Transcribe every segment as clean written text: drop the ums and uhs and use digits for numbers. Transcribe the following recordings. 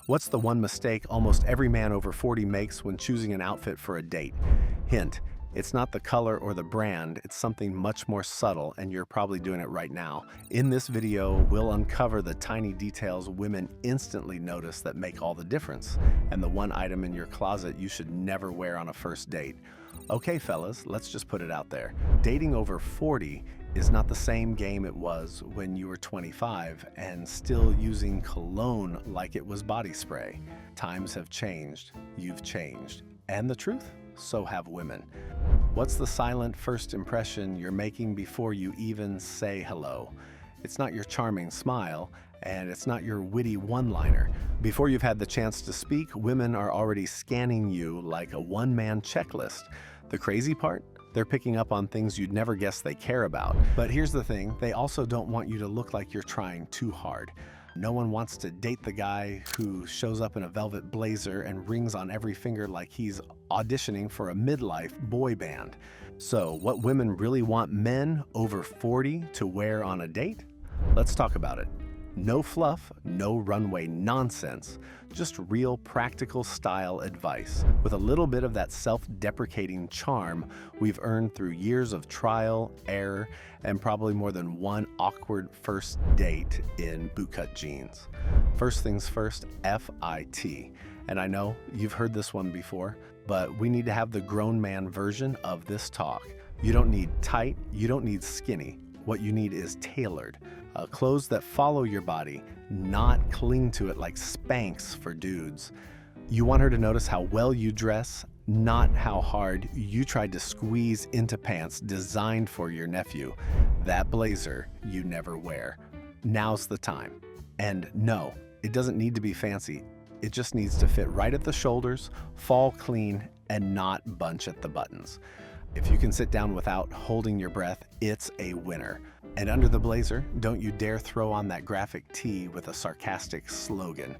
What's the one mistake almost every man over 40 makes when choosing an outfit for a date? Hint, it's not the color or the brand, it's something much more subtle, and you're probably doing it right now. In this video, we'll uncover the tiny details women instantly notice that make all the difference, and the one item in your closet you should never wear on a first date. Okay, fellas, let's just put it out there. Dating over 40 is not the same game it was when you were 25 and still using cologne like it was body spray. Times have changed, you've changed, and the truth? So have women. What's the silent first impression you're making before you even say hello? It's not your charming smile, and it's not your witty one-liner. Before you've had the chance to speak, women are already scanning you like a one-man checklist. The crazy part? They're picking up on things you'd never guess they care about. But here's the thing, they also don't want you to look like you're trying too hard. No one wants to date the guy who shows up in a velvet blazer and rings on every finger like he's auditioning for a midlife boy band. So, what women really want men over 40 to wear on a date? Let's talk about it. No fluff, no runway nonsense, just real practical style advice with a little bit of that self-deprecating charm we've earned through years of trial, error, and probably more than one awkward first date in bootcut jeans. First things first, FIT. And I know you've heard this one before, but we need to have the grown man version of this talk. You don't need tight, you don't need skinny. What you need is tailored. Clothes that follow your body, not cling to it like Spanx for dudes. You want her to notice how well you dress, not how hard you tried to squeeze into pants designed for your nephew. That blazer you never wear. Now's the time. And no, it doesn't need to be fancy. It just needs to fit right at the shoulders, fall clean, and not bunch at the buttons. If you can sit down without holding your breath, it's a winner. And under the blazer, don't you dare throw on that graphic tee with a sarcastic slogan.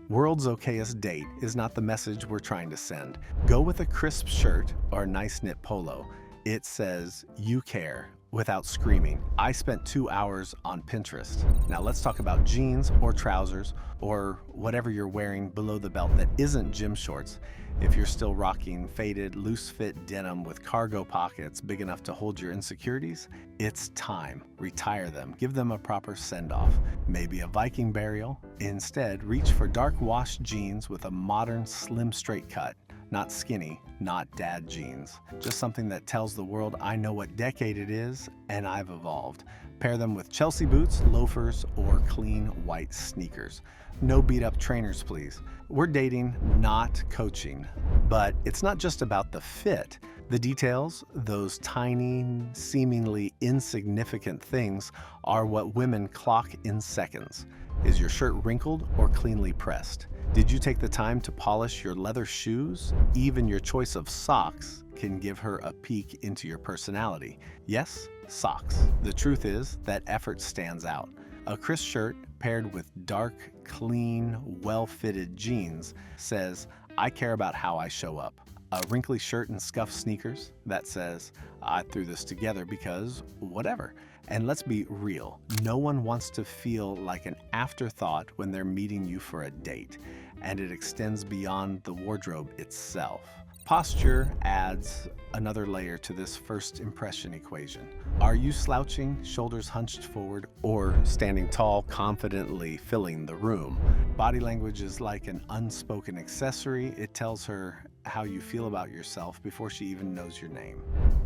World's okayest date is not the message we're trying to send. Go with a crisp shirt or a nice knit polo. It says, you care, without screaming. I spent 2 hours on Pinterest. Now let's talk about jeans or trousers or whatever you're wearing below the belt that isn't gym shorts. If you're still rocking faded, loose-fit denim with cargo pockets big enough to hold your insecurities, it's time. Retire them. Give them a proper send-off. Maybe a Viking burial. Instead, reach for dark wash jeans with a modern, slim, straight cut. Not skinny, not dad jeans. Just something that tells the world I know what decade it is and I've evolved. Pair them with Chelsea boots, loafers, or clean white sneakers. No beat-up trainers, please. We're dating, not coaching. But it's not just about the fit. The details, those tiny, seemingly insignificant things, are what women clock in seconds. Is your shirt wrinkled or cleanly pressed? Did you take the time to polish your leather shoes? Even your choice of socks can give her a peek into your personality. Yes, socks. The truth is that effort stands out. A crisp shirt paired with dark, clean, well-fitted jeans says, I care about how I show up. A wrinkly shirt and scuffed sneakers that says, I threw this together because whatever. And let's be real, no one wants to feel like an afterthought when they're meeting you for a date, and it extends beyond the wardrobe itself. Posture adds another layer to this first impression equation. Are you slouching, shoulders hunched forward, or standing tall, confidently filling the room? Body language is like an unspoken accessory. It tells her how you feel about yourself before she even knows your name.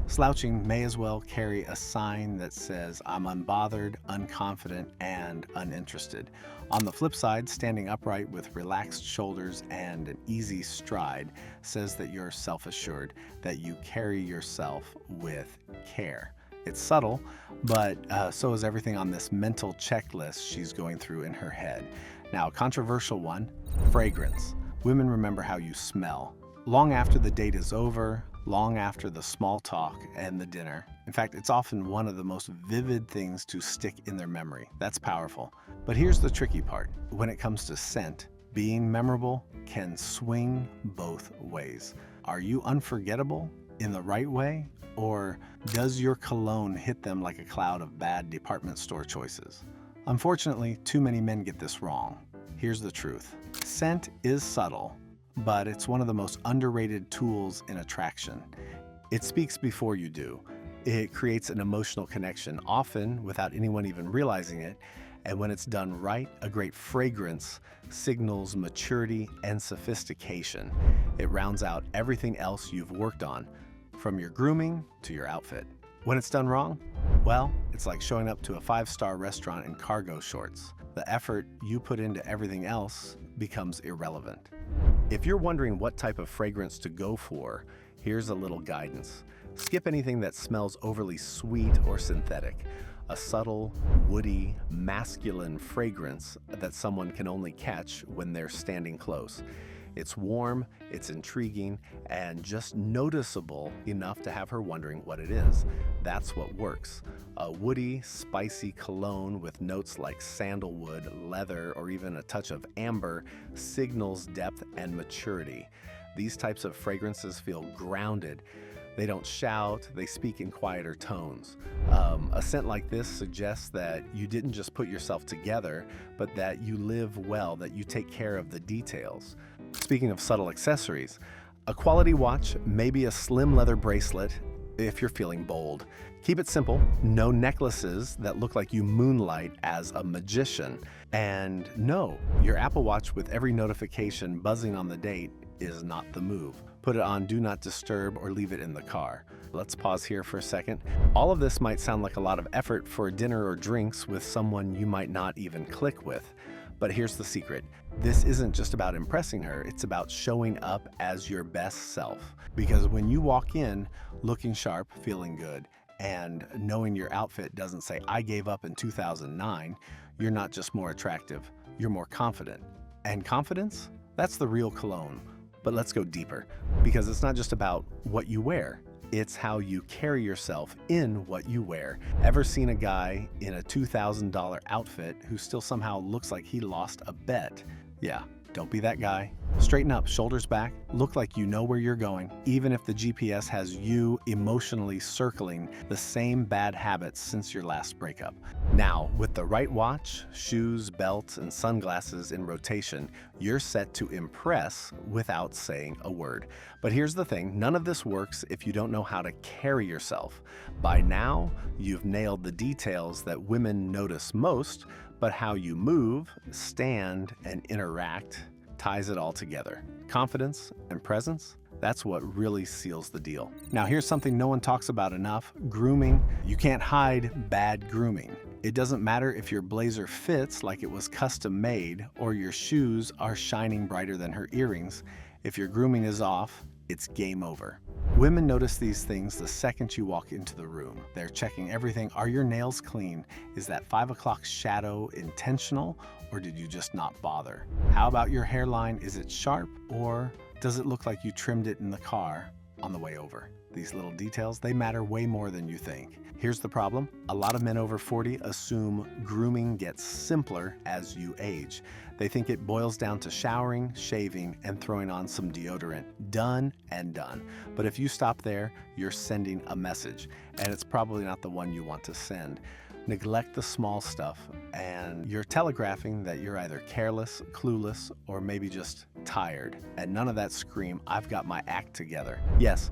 Slouching may as well carry a sign that says, I'm unbothered, unconfident, and uninterested. On the flip side, standing upright with relaxed shoulders and an easy stride says that you're self-assured, that you carry yourself with care. It's subtle, but so is everything on this mental checklist she's going through in her head. Now, a controversial one, fragrance. Women remember how you smell. Long after the date is over, long after the small talk and the dinner. In fact, it's often one of the most vivid things to stick in their memory. That's powerful. But here's the tricky part. When it comes to scent, being memorable can swing both ways. Are you unforgettable in the right way? Or does your cologne hit them like a cloud of bad department store choices? Unfortunately, too many men get this wrong. Here's the truth. Scent is subtle, but it's one of the most underrated tools in attraction. It speaks before you do. It creates an emotional connection, often without anyone even realizing it. And when it's done right, a great fragrance signals maturity and sophistication. It rounds out everything else you've worked on, from your grooming to your outfit. When it's done wrong, well, it's like showing up to a 5-star restaurant in cargo shorts. The effort you put into everything else becomes irrelevant. If you're wondering what type of fragrance to go for, here's a little guidance. Skip anything that smells overly sweet or synthetic. A subtle, woody, masculine fragrance that someone can only catch when they're standing close. It's warm, it's intriguing, and just noticeable enough to have her wondering what it is. That's what works. A woody, spicy cologne with notes like sandalwood, leather, or even a touch of amber signals depth and maturity. These types of fragrances feel grounded. They don't shout, they speak in quieter tones. A scent like this suggests that you didn't just put yourself together, but that you live well, that you take care of the details. Speaking of subtle accessories, a quality watch, maybe a slim leather bracelet if you're feeling bold. Keep it simple, no necklaces that look like you moonlight as a magician. And no, your Apple Watch with every notification buzzing on the date is not the move. Put it on Do Not Disturb or leave it in the car. Let's pause here for a second. All of this might sound like a lot of effort for a dinner or drinks with someone you might not even click with. But here's the secret. This isn't just about impressing her, it's about showing up as your best self. Because when you walk in looking sharp, feeling good, and knowing your outfit doesn't say, "I gave up in 2009, you're not just more attractive, you're more confident. And confidence? That's the real cologne. But let's go deeper, because it's not just about what you wear. It's how you carry yourself in what you wear. Ever seen a guy in a $2,000 outfit who still somehow looks like he lost a bet? Yeah, don't be that guy. Straighten up, shoulders back, look like you know where you're going, even if the GPS has you emotionally circling the same bad habits since your last breakup. Now, with the right watch, shoes, belts, and sunglasses in rotation, you're set to impress without saying a word. But here's the thing, none of this works if you don't know how to carry yourself. By now, you've nailed the details that women notice most, but how you move, stand, and interact ties it all together. Confidence and presence, that's what really seals the deal. Now here's something no one talks about enough, grooming. You can't hide bad grooming. It doesn't matter if your blazer fits like it was custom made or your shoes are shining brighter than her earrings. If your grooming is off, it's game over. Women notice these things the second you walk into the room. They're checking everything. Are your nails clean? Is that 5 o'clock shadow intentional, or did you just not bother? How about your hairline? Is it sharp, or does it look like you trimmed it in the car on the way over? These little details, they matter way more than you think. Here's the problem. A lot of men over 40 assume grooming gets simpler as you age. They think it boils down to showering, shaving, and throwing on some deodorant. Done and done. But if you stop there, you're sending a message, and it's probably not the one you want to send. Neglect the small stuff, and you're telegraphing that you're either careless, clueless, or maybe just tired. And none of that scream, "I've got my act together." Yes,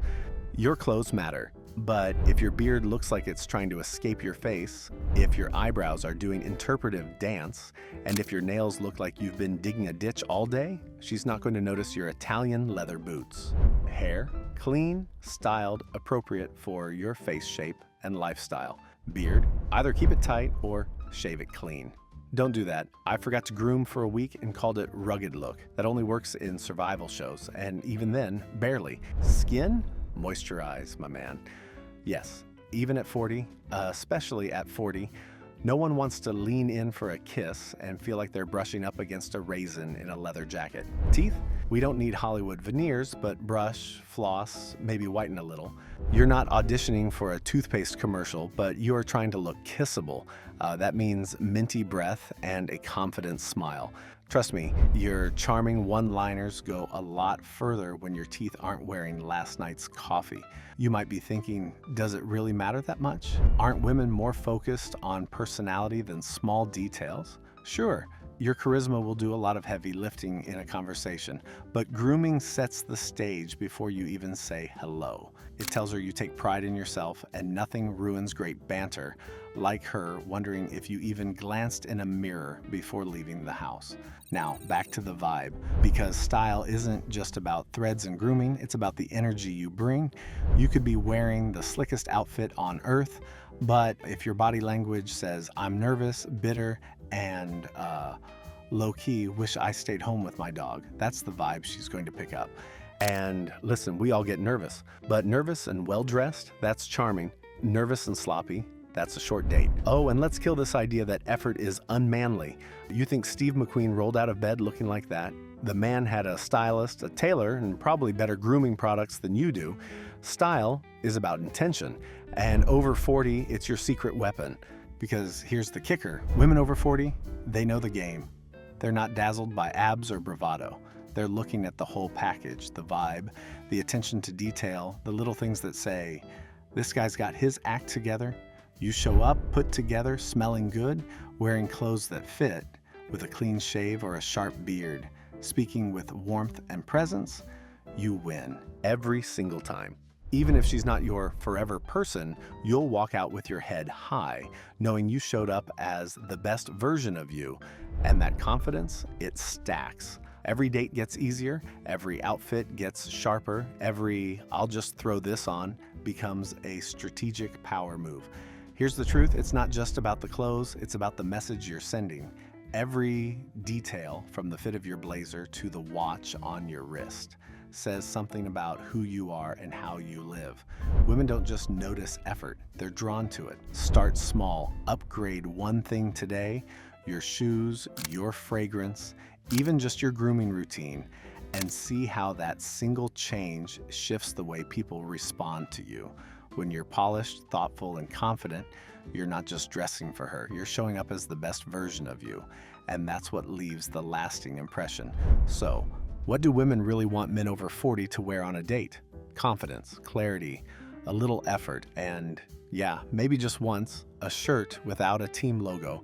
your clothes matter, but if your beard looks like it's trying to escape your face, if your eyebrows are doing interpretive dance, and if your nails look like you've been digging a ditch all day, she's not going to notice your Italian leather boots. Hair, clean, styled, appropriate for your face shape and lifestyle. Beard, either keep it tight or shave it clean. Don't do that. I forgot to groom for a week and called it rugged look. That only works in survival shows, and even then, barely. Skin? Moisturize, my man. Yes, even at 40, especially at 40, no one wants to lean in for a kiss and feel like they're brushing up against a raisin in a leather jacket. Teeth? We don't need Hollywood veneers, but brush, floss, maybe whiten a little. You're not auditioning for a toothpaste commercial, but you are trying to look kissable. That means minty breath and a confident smile. Trust me, your charming one-liners go a lot further when your teeth aren't wearing last night's coffee. You might be thinking, does it really matter that much? Aren't women more focused on personality than small details? Sure, Your charisma will do a lot of heavy lifting in a conversation, but grooming sets the stage before you even say hello. It tells her you take pride in yourself, and nothing ruins great banter like her wondering if you even glanced in a mirror before leaving the house. Now, back to the vibe, because style isn't just about threads and grooming, it's about the energy you bring. You could be wearing the slickest outfit on earth, but if your body language says, I'm nervous, bitter, and low-key, wish I stayed home with my dog, that's the vibe she's going to pick up. And listen, we all get nervous, but nervous and well-dressed, that's charming. Nervous and sloppy, that's a short date. Oh, and let's kill this idea that effort is unmanly. You think Steve McQueen rolled out of bed looking like that? The man had a stylist, a tailor, and probably better grooming products than you do. Style is about intention, and over 40, it's your secret weapon. Because here's the kicker, women over 40, they know the game. They're not dazzled by abs or bravado. They're looking at the whole package, the vibe, the attention to detail, the little things that say, this guy's got his act together. You show up, put together, smelling good, wearing clothes that fit, with a clean shave or a sharp beard, speaking with warmth and presence, you win every single time. Even if she's not your forever person, you'll walk out with your head high, knowing you showed up as the best version of you. And that confidence, it stacks. Every date gets easier, every outfit gets sharper, every I'll just throw this on becomes a strategic power move. Here's the truth, it's not just about the clothes, it's about the message you're sending. Every detail, from the fit of your blazer to the watch on your wrist, says something about who you are and how you live. Women don't just notice effort, they're drawn to it. Start small, upgrade one thing today, your shoes, your fragrance, even just your grooming routine, and see how that single change shifts the way people respond to you. When you're polished, thoughtful, and confident, you're not just dressing for her, you're showing up as the best version of you, and that's what leaves the lasting impression. So, what do women really want men over 40 to wear on a date? Confidence, clarity, a little effort, and yeah, maybe just once, a shirt without a team logo.